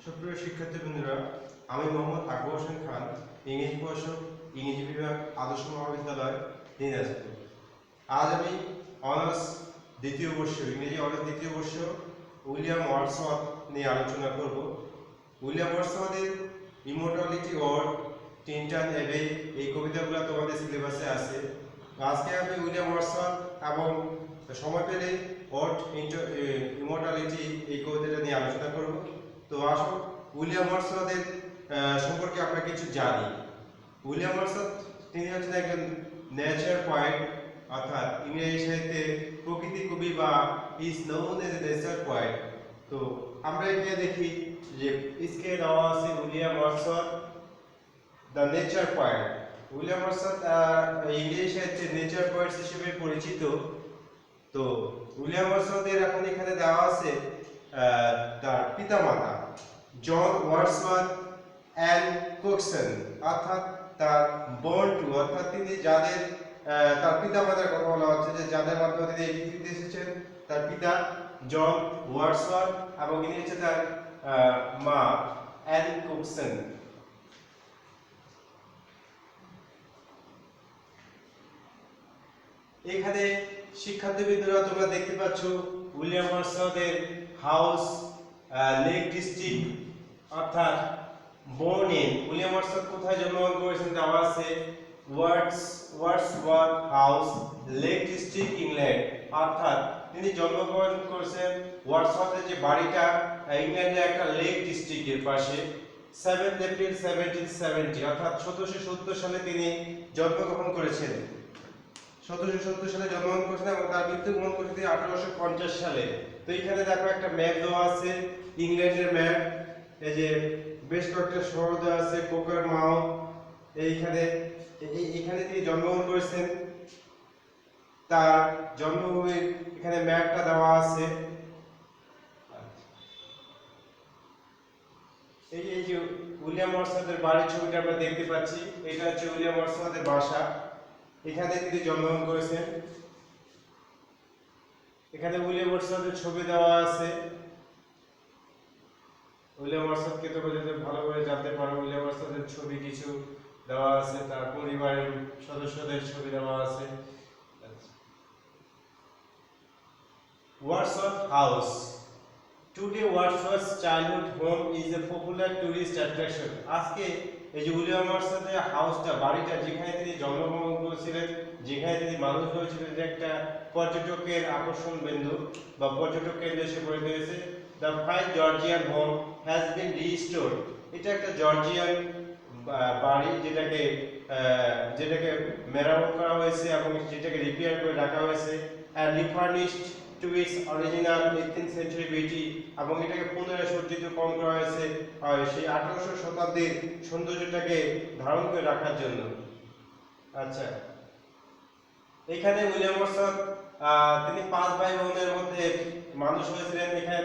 সুপ্রিয় শিক্ষার্থীবৃন্দরা, আমি মোহাম্মদ আকবর হোসেন খান, ইংরেজি প্রভাষক, ইংরেজি বিভাগ, আদর্শ মহাবিদ্যালয়, দিনাজপুর। আজ আমি অনার্স দ্বিতীয় বর্ষ, ইংরেজি অনার্স দ্বিতীয় বর্ষ উইলিয়াম ওয়ার্ডসওয়ার্থ নিয়ে আলোচনা করব। উইলিয়াম ওয়ার্ডসওয়ার্থের ইমর্টালিটি অর টিনটান অ্যাবে এই কবিতাগুলো তোমাদের সিলেবাসে আছে। আজকে আমি উইলিয়াম ওয়ার্ডসওয়ার্থ এবং সময় পেলে অর্ট ইমর্টালিটি এই কবিতাটা নিয়ে আলোচনা করব। তো আসুন উইলিয়াম ওয়ার্ডসওয়ার্থের সম্পর্কে আমরা কিছু জানি। উইলিয়াম ওয়ার্ডসওয়ার্থ তিনি হচ্ছেন একজন নেচার পয়েন্ট, অর্থাৎ ইংরেজি সাহিত্যে প্রকৃতি কবি বা is known as a nature point. তো আমরা এখানে দেখি যে इसके দেওয়া আছে William Wordsworth the nature point. William Wordsworth ইংরেজি সাহিত্যে নেচার পয়েন্ট হিসেবে পরিচিত। তো উইলিয়াম ওয়ার্ডসওয়ার্থের এখন এখানে দেওয়া আছে তার পিতামাতা জন ওয়ার্ডসওয়ার্থ অ্যান্ড কোক্সন, অর্থাৎ তার বোর্ন টু, অর্থাৎ তিনি যাদের তার পিতামাতার কথা বলা হচ্ছে যে যাদের মাধ্যমে তিনি এই পৃথিবীতে এসেছেন। তার পিতা জন ওয়ার্ডসওয়ার্থ এবং ইনি হচ্ছে তার মা অ্যান কোক্সন। এখানে শিক্ষার্থীবৃন্দরা তোমরা দেখতে পাচ্ছ উইলিয়াম ওয়ার্ডসওয়ার্থের হাউস লেক ডিস্ট্রিক্ট, অর্থাৎ born in উইলিয়াম ওয়ার্ডসওয়ার্থ কোথায় জন্মগ্রহণ করেছেন দেওয়া আছে Wordsworth house lake district England, অর্থাৎ তিনি জন্মগ্রহণ করেছেন ওয়ার্ডসওয়ার্থের যে বাড়িটা ইংল্যান্ডের একটা লেক ডিস্ট্রিক্টের পাশে 7 এপ্রিল 1770, অর্থাৎ 1770 সালে তিনি জন্মগ্রহণ করেছেন। 1770 সালে জন্মগ্রহণ করেছেন এবং তার মৃত্যুবরণ করেছেন 1850 সালে। তো এখানে দেখো একটা ম্যাপ দেওয়া আছে, ইংল্যান্ডের ম্যাপ। এই যে বেশ কয়েকটা শহর দেওয়া আছে, কোকার মাউথ, এইখানে তিনি জন্মগ্রহণ করেছেন। তার জন্মভূমির এখানে ম্যাপটা দেওয়া আছে। এই যে উইলিয়াম ওয়ার্ডসওয়ার্থের বাড়ির ছবিটা আমরা দেখতে পাচ্ছি, এটা হচ্ছে উইলিয়াম ওয়ার্ডসওয়ার্থের বাসা। এখানে তিনি জন্মগ্রহণ করেছেন। এখানে উইলিয়াম ওয়ার্ডসওয়ার্থের ছবি দেওয়া আছে। উইলিয়াম ওয়ার্ডসওয়ার্থকে তোমরা যদি ভালো করে জানতে পারো, উইলিয়াম ওয়ার্ডসওয়ার্থের ছবি কিছু দেওয়া আছে, তার পরিবারের সদস্যদের ছবি দেওয়া আছে। Wordsworth house today Wordsworth childhood home is a popular tourist attraction. আজকে এই যে উইলিয়াম ওয়ার্ডসওয়ার্থের হাউসটা, বাড়িটা, যেখানে তিনি জন্মগ্রহণ করেছিলেন, যেখানে তিনি মানুষ হয়েছিলেন, যে একটা পর্যটকের আকর্ষণ বিন্দু বা পর্যটক কেন্দ্র হিসেবে পরিণত হয়েছে। The fine Georgian home has been restored. এটা একটা জর্জিয়ান বাড়ি যেটাকে মেরামত করা হয়েছে এবং যেটাকে রিপেয়ার করে রাখা হয়েছে, and refurnished to its original 18th century beauty, এবং এটাকে পুনরায় সজ্জিতকরণ করা হয়েছে সেই 1800 শতাব্দীর সৌন্দর্যটাকে ধারণ করে রাখার জন্য। আচ্ছা, এখানে উইলিয়াম ওয়ার্ডসওয়ার্থ তিনি 5 ভাই বোনের মধ্যে মানুষ হয়েছিলেন। এখানে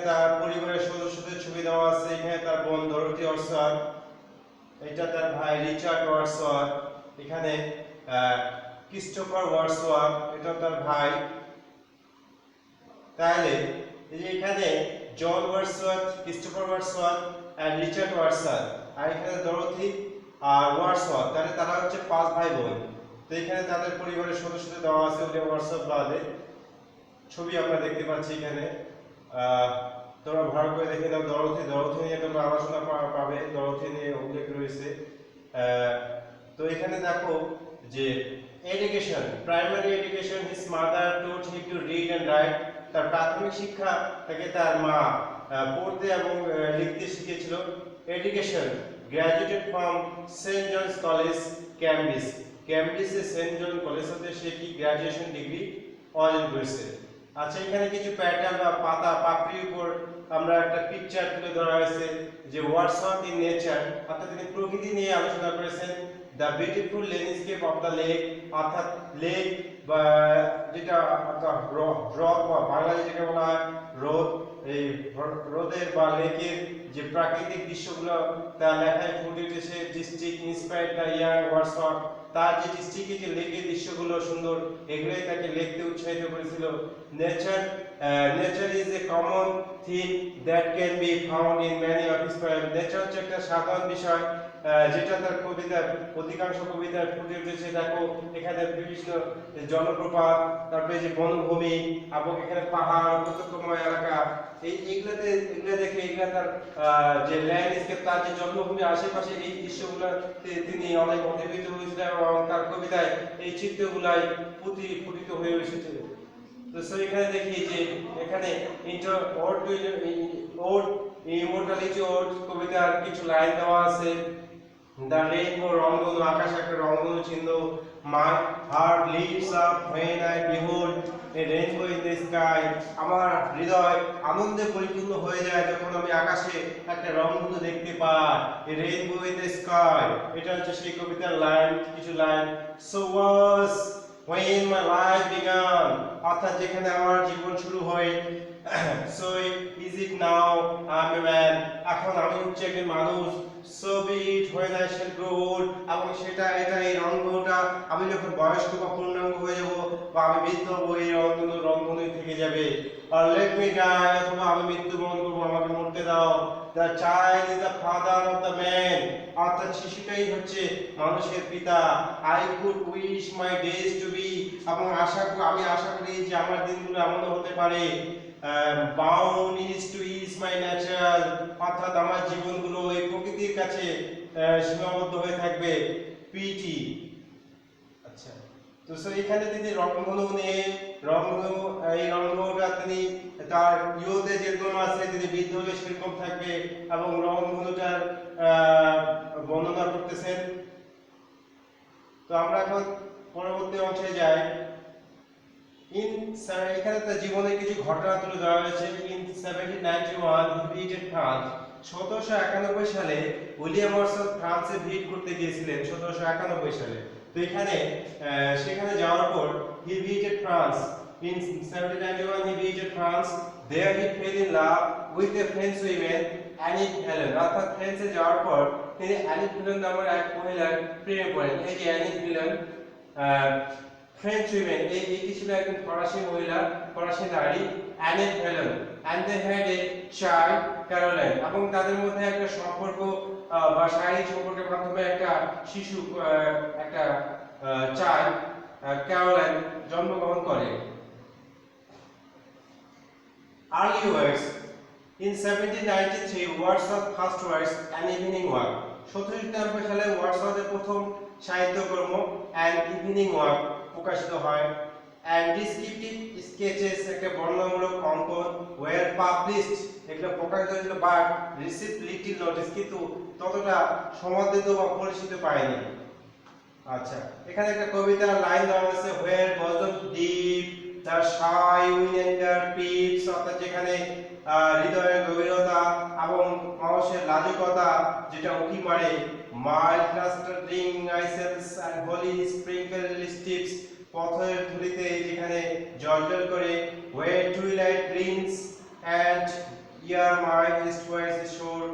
তার পরিবারের সদস্যদের ছবি দেওয়া আছে। এখানে তার বোন ডরোথি ওয়ার্ডসওয়ার্থ, এটা তার ভাই রিচার্ড ওয়ার্ডসওয়ার্থ, এখানে ক্রিস্টোফার ওয়ার্ডসওয়ার্থ, এটা তার ভাই। তাহলে এই যে এখানে জন ওয়ার্ডসওয়ার্থ, ক্রিস্টোফার ওয়ার্ডসওয়ার্থ আর রিচার্ড ওয়ার্ডসওয়ার্থ, আর এখানে ডরোথি আর ওয়ার্ডসওয়ার্থ, তাহলে তারা হচ্ছে 5 ভাই বোন। তো এখানে তাদের পরিবারের সদস্যদের দেওয়া আছে। উইলিয়াম ওয়ার্ডসওয়ার্থ বাদে ছবি আমরা দেখতে পাচ্ছি এখানে। তোমরা ভালো করে দেখে নাও। ডরোথি নিয়ে তোমরা আলোচনা পাবে, ডরোথি নিয়ে উল্লেখ রয়েছে। তো এখানে দেখো যে education, primary education, his mother taught him to read and write. তার প্রাথমিক শিক্ষা তাকে তার মা পড়তে এবং লিখতে শিখিয়েছিল। Education, graduated from saint John's college, ক্যামব্রিজে সেন্ট জন কলেজ হতে সে কি গ্র্যাজুয়েশন ডিগ্রি অর্জন করেছে। আচ্ছা, এখানে কিছু প্যাটার্ন বা পাতা পাপড়ির উপর আমরা একটা পিকচার তুলে ধরা হয়েছে যে ওয়ার্ডসওয়ার্থ ইন নেচার, অর্থাৎ তিনি প্রকৃতি নিয়ে আলোচনা করেছেন। The beautiful landscape of the lake, অর্থাৎ লেক বা যেটা হ্রদ বা বাংলায় যেটাকে বলা হয় হ্রদ, এই হ্রদের বা লেকের যে প্রাকৃতিক দৃশ্যগুলো তার লেখায় ফুটে উঠেছে। District inspired the young Wordsworth, তার যে ডিস্ট্রিক্টে যে লেকের দৃশ্যগুলো সুন্দর, এগুলোই তাকে লিখতে উৎসাহিত করেছিল। Nature nature is a common thing that can be found in many of his poems. Nature হচ্ছে একটা সাধারণ বিষয় যেটা তার কবিতা অধিকাংশ কবিতায় ফুটে উঠেছে। দেখো এখানে বিভিন্ন জলপ্রপাত, তারপরে যে বনভূমি এবং এখানে পাহাড়, উপত্যকাময় এলাকা, এগুলো দেখে এগুলা তার যে ল্যান্ডস্কেপ, তার যে জন্মভূমি আশেপাশে এই দৃশ্যগুলোতে তিনি অনেক অভিভূত হয়েছিলেন এবং তার কবিতায় এই চিত্রগুলাই ফুটিত হয়ে এসেছে। তো এখানে দেখি যে এখানে ইমর্টালিটি ওড কবিতার কিছু লাইন দেওয়া আছে। The rainbow রংধনু, আকাশ একটা রংধনু চিহ্ন। My heart leaps up when I behold a rainbow in the sky. আমার হৃদয় আনন্দে পরিপূর্ণ হয়ে যায় যখন আমি আকাশে একটা রংধনু দেখতে পাই। A rainbow in the sky, এটা হচ্ছে সেই কবিতার লাইন, কিছু line. So was when my life began, অর্থাৎ যেখানে আমার জীবন শুরু হয়। So is it now I'm a man, এখন আমি হচ্ছে একজন মানুষ। So be it when I shall grow old, এবং এটা এই রংধনুটা আমি যখন বয়স্ক বা পূর্ণাঙ্গ হয়ে যাব বা আমি বৃদ্ধ হব, এই রংধনুই থেকে যাবে। Or let me die, অথবা আমি মৃত্যুবরণ করবো, আমাকে মরতে দাও। The child is the father of the man, অর্থাৎ শিশুটাই হচ্ছে মানুষের পিতা। I could wish my days to be, এবং আমি আশা করি যে আমার দিনগুলো এমন হতে পারে। Bound is to ease my nature, অর্থাৎ আমার জীবনগুলো এই প্রকৃতির কাছে সীমাবদ্ধ হয়ে থাকবে। পিটি, আচ্ছা। তো এখানে তিনি রংধনু নিয়ে এই রংধনুটা তিনি তার ইয়তে যেরকম আছে, তিনি বৃদ্ধ হলে সেরকম থাকবে এবং রংধনুটার বর্ণনা করতেছেন। তো আমরা এখন পরবর্তী অংশে যাই। এখানে তার জীবনের কিছু ঘটনা তুলে ধরা হয়েছে। In 1791 he visited France, 1791 সালে উইলিয়াম ওয়াটসন ফ্রান্সে ভিজিট করতে গিয়েছিলেন, 1791 সালে। তো সেখানে যাওয়ার পর he visited France. In 1791 he visited France. There he fell in love with a French woman, Annie Helen. অর্থাৎ ফ্রান্সে যাওয়ার পর তিনি অ্যানি ভিলন নামের এক মহিলার প্রেমে পড়েন। এই যে অ্যানি ভিলন, ফ্রেঞ্চ উইমেন, এটি ছিল একজন ফরাসি মহিলা, ফরাসি নারী, Annie Helen, and they had a child, Caroline, এবং তাদের মধ্যে একটা সম্পর্ক বা শারীরিক সম্পর্কের মাধ্যমে একটা শিশু, একটা চাইল্ড, ক্যারোলাইন জন্মগ্রহণ করে। Early works. In 1793 Wordsworth first works An Evening Walk, 1793 সালে ওয়ার্ডসওয়ার্থের প্রথম সাহিত্যকর্ম An Evening Walk প্রকাশিত হয়। And descriptive sketches, একটা বর্ণনামূলক অঙ্কন, were published, এগুলো প্রকাশিত হয়েছিল, but received little notice, কিন্তু ততটা সমাদৃত বা পরিচিত পায়নি। আচ্ছা, এখানে একটা কবিতার লাইন দেওয়া আছে, where bosom deep the shy winder peeps, অর্থাৎ যেখানে হৃদয়ের গভীরতা এবং মানুষের লাজুকতা যেটা উঁকি মারে। mild clustering isles and holy sprinkled tips, পথের ধুলিতে যেখানে জলজল করে। where twilight greens and year my eastward shore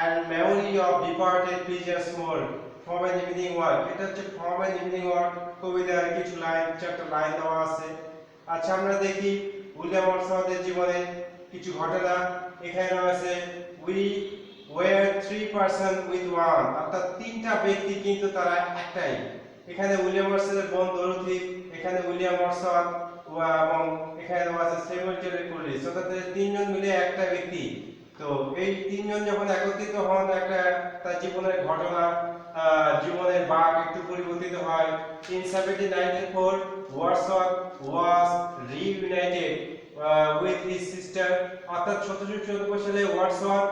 and memory of departed pleasures more, from an evening walk, এটা হচ্ছে from an evening walk কবিতার কিছু লাইন, চারটা লাইন দেওয়া আছে। আচ্ছা, আমরা দেখি উইলিয়াম ওয়ার্ডসওয়ার্থের জীবনে কিছু ঘটনা। এখানে রয়েছে we were three person with one, অর্থাৎ তিনটা ব্যক্তি কিন্তু তারা একটাই। এখানে উইলিয়াম ওয়ার্ডসওয়ার্থের বোন ডরোথি, এখানে উইলিয়াম ওয়ার্ডসওয়ার্থ, এবং এখানে আছে স্যামুয়েল টেলর কোলরিজ, অর্থাৎ তিনজন মিলে একটা ব্যক্তি। তো এই তিনজন যখন একত্রিত হন, একটা তার জীবনের ঘটনা, জীবনের বাঁক একটু পরিবর্তিত হয়। In 1794 Wordsworth was reunited with his sister, অর্থাৎ 1794 সালে ওয়ার্ডসওয়ার্থ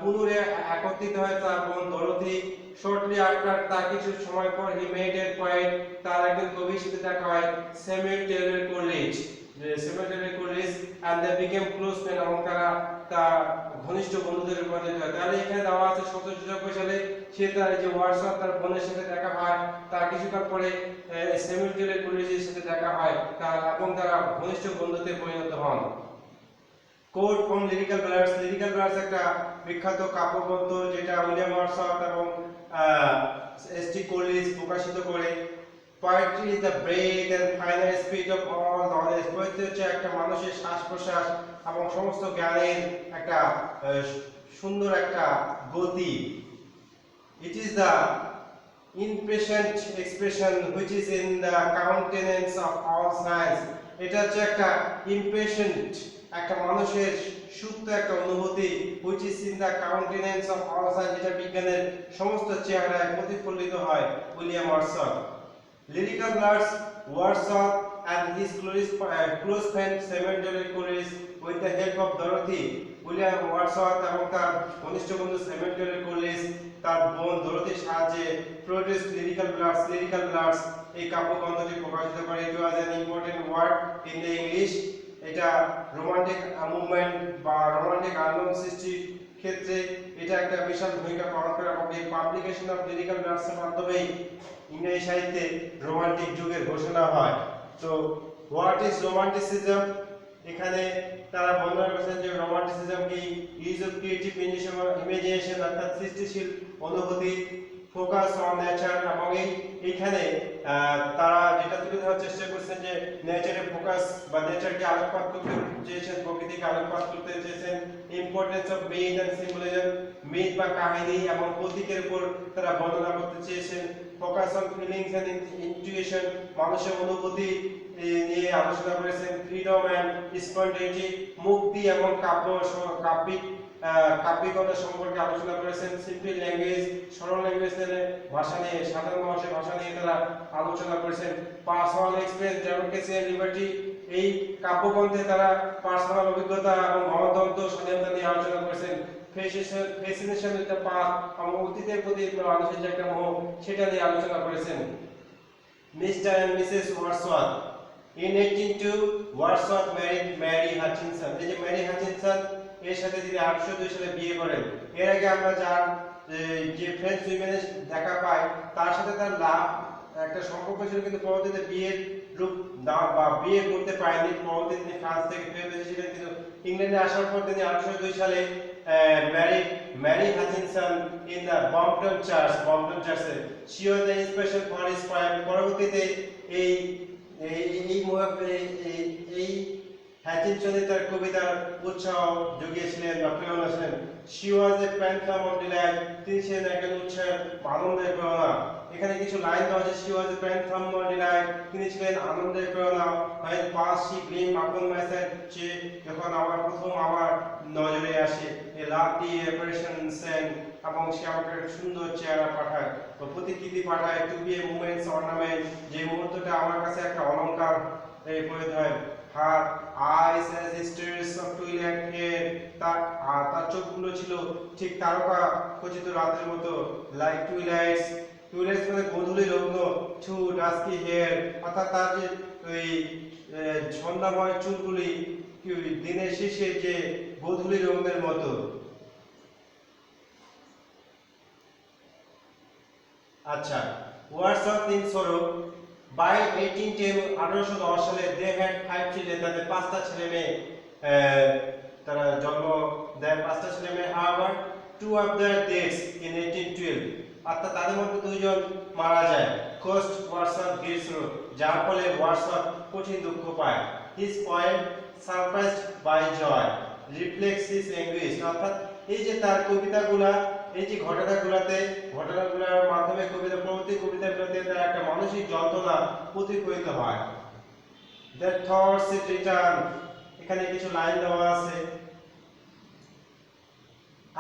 পুনরায় একত্রিত হয় তার বোন ডরোথি। shortly after, তার কিছু সময় পর he made a point, তার একজন কবির সাথে দেখা হয়, Samuel Taylor Coleridge, and they became close friends, এবং তারা তার ঘনিষ্ঠ বন্ধুদের রূপান্তরিত হয়। তাহলে এখানে দেওয়া আছে 1794 সালে সে তার যে ওয়ার্ডসওয়ার্থ তার বোনের সাথে দেখা হয়, তার কিছুকাল পরে স্যামুয়েল টেলর কোলরিজের সাথে দেখা হয়, এবং তারা ঘনিষ্ঠ বন্ধুতে পরিণত হন। Quote from lyrical ballads, lyrical ballads একটা বিখ্যাত কাব্যগ্রন্থ যেটা উইলিয়াম ওয়ার্ডসওয়ার্থ এবং এসটি কোলরিজ প্রকাশিত করে। Poetry is the breath and final speed of all knowledge. Poetry হচ্ছে একটা মানুষের শ্বাস প্রশ্বাস এবং সমস্ত জ্ঞানের একটা সুন্দর একটা গতি। It is the impassioned expression which is in the countenance of all science. এটা হচ্ছে একটা impatient একটা মানুষের সুপ্ত একটা অনুভূতি which is in the countenance of all science, যেটা বিজ্ঞানের সমস্ত চেহারায় প্রতিফলিত হয়। William Watson. Lyrical Lars Wordsworth and his close friend Samuel Coleridge with the help of Dorothy, William Wordsworth এবং তার ঘনিষ্ঠ বন্ধু স্যামুয়েল কোলিজ তার বোন ডরোথির সাহায্যে প্রোডিউসড লিরিক্যাল ব্লাডস এই কাব্যগ্রন্থটি প্রকাশিত করে। It was an important work in the English. এটা রোমান্টিক মুভমেন্ট বা রোমান্টিক আন্দোলন সৃষ্টির ক্ষেত্রে এটা একটা বিশাল ভূমিকা পালন করে এবং এই পাবলিকেশন অফ লিরিক্যাল ব্লাডসের মাধ্যমে ইংরেজি সাহিত্যে রোমান্টিক যুগের ঘোষণা হয়। তো হোয়াট ইজ রোমান্টিসিজম? এখানে তারা বর্ণনা করেছেন যে রোমান্টিসিজম কি ইউজ অফ ক্রিয়েটিভ ইমাজিনেশন অর্থাৎ সৃষ্টিশীল অনুভূতি, ফোকাস অন নেচার, এবং এইখানে তারা যেটা তুলে ধরার চেষ্টা করছেন যে নেচারে ফোকাস বা নেচারকে আলোকপাত করতে চেয়েছেন, প্রকৃতিকে আলোকপাত করতে চেয়েছেন। Importance of myth and symbolism, myth বা কাহিনী এবং প্রতীকের উপর তারা বর্ণনা করতে চেয়েছেন। Focus on feelings and intuition, মানুষের অনুভূতি নিয়ে আলোচনা করেছেন। ফ্রিডম এন্ড স্পন্টেনিটি, মুক্তি এবং কাব্যিকতা সম্পর্কে আলোচনা করেছেন। সিম্পল ল্যাঙ্গুয়েজ, সরল ল্যাঙ্গুয়েজ ভাষা নিয়ে, সাধারণ মানুষের ভাষা নিয়ে তারা আলোচনা করেছেন। Personal experience, democracy and liberty, এই কাব্যগ্রন্থে তারা পার্সোনাল অভিজ্ঞতা এবং গণতন্ত্র স্বাধীনতা নিয়ে আলোচনা করেছেন। ফ্যাসিনেশন উইথ দ্য পাস্ট, এবং অতীতের প্রতি মানুষের যে একটা মোহ সেটা নিয়ে আলোচনা করেছেন। Mr and Mrs Wordsworth. In 1802 Wordsworth married Mary Hutchinson. এই যে ম্যারি হাচিনসন এর সাথে তিনি 1802 সালে বিয়ে করেন। এর আগে আমরা যার যে ফ্রেঞ্চ উইমেনের দেখা পাই তার সাথে তার লাভ একটা সম্পর্ক ছিল, কিন্তু পরবর্তীতে বিয়ের রূপ বা বিয়ে করতে পারেনি। পরবর্তীতে তিনি ফ্রান্স থেকে ফেরত এসেছিলেন, কিন্তু ইংল্যান্ডে আসার পর তিনি 1802 সালে Mary Hutchinson in the Brompton Church. She was the inspiration for his poem. পরবর্তীতে এই হ্যাচিনসন তার কবিতার উৎসাহ জুগিয়েছিলেন বা প্রেরণা ছিলেন। She was a phantom of delight. তিনি ছিলেন একজন উৎসাহের আনন্দের প্রেরণা। এখানে কিছু লাইন দেওয়া আছে। She was a phantom of delight. তিনি ছিলেন আনন্দের প্রেরণা। When past she gleamed upon my sight. যখন প্রথম আমার নজরে আসে এ লাভলি অ্যাপারেশন সেন, এবং সে আমাকে একটা সুন্দর চেহারা পাঠায় বা প্রতিকৃতি পাঠায়। To be a moment's ornament, যে মুহূর্তটা আমার কাছে একটা অলংকার পরিণত হয়। Her eyes as stars of twilight fair, তার চোখগুলো ছিল ঠিক তারকা খচিত রাতের মতো। লাইক টুইলাইটস মানে গোধূলি লগ্ন। টু ডাস্কি হেয়ার, অর্থাৎ তার যে ওই সন্ধ্যাময় চুলগুলি দিনের শেষে যে গোধূলি রঙের মতো। আচ্ছা, ওয়ার্ডসওয়ার্থ ইন সরো। বাই 1810 সালে দে হ্যাড 5 চিলড্রেন, তাদের 5টা ছেলে মেয়ে তারা জন্ম দেয়, 5টা ছেলে মেয়ে। হাওয়ার 2 of their deaths in 1812, অর্থাৎ তাদের মধ্যে 2জন মারা যায়। কোস্ট ওয়ার্ডসওয়ার্থ গ্রিস রোড, যার ফলে ওয়ার্ডসওয়ার্থ কঠিন দুঃখ পায়। His poem surprised by joy reflects his anguish, অর্থাৎ এই যে তার কবিতাগুলা এই যে ঘটনাগুলোর মাধ্যমে পরবর্তী কবিতাগুলোতে তার একটা মানসিক যন্ত্রণা প্রতিফলিত হয়। দ্যাট থটস ইট রিটার্ন, এখানে কিছু লাইন দেওয়া আছে।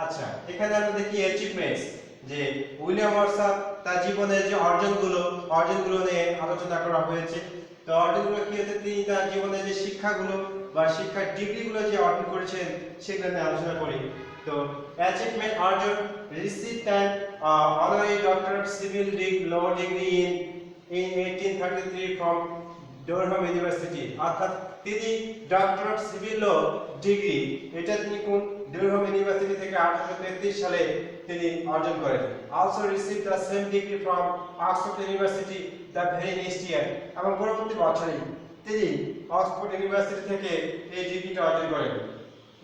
আচ্ছা, এখানে আমরা দেখি অ্যাচিভমেন্টস, যে উইলিয়াম ওয়ার্ডসওয়ার্থ তার জীবনের যে অর্জনগুলো নিয়ে আলোচনা করা হয়েছে। তো অর্জনগুলো কি হচ্ছে, তিনি তার জীবনের যে শিক্ষাগুলো বা শিক্ষার ডিগ্রিগুলো যে অর্জন করেছেন সেগুলো নিয়ে আলোচনা করি। তো অ্যাচিভমেন্ট অর্জন, received an honorary doctorate civil law degree in 1833 from Durham university, অর্থাৎ তিনি ডক্টরেট সিভিল ল ডিগ্রি এটা তিনি কোন ডরহাম ইউনিভার্সিটি থেকে 1833 সালে তিনি অর্জন করেন। Also received the same degree from Oxford university the very next year, এবং পরবর্তী বছরই তিনি অক্সফোর্ড ইউনিভার্সিটি থেকে এই ডিগ্রিটা অর্জন করেন।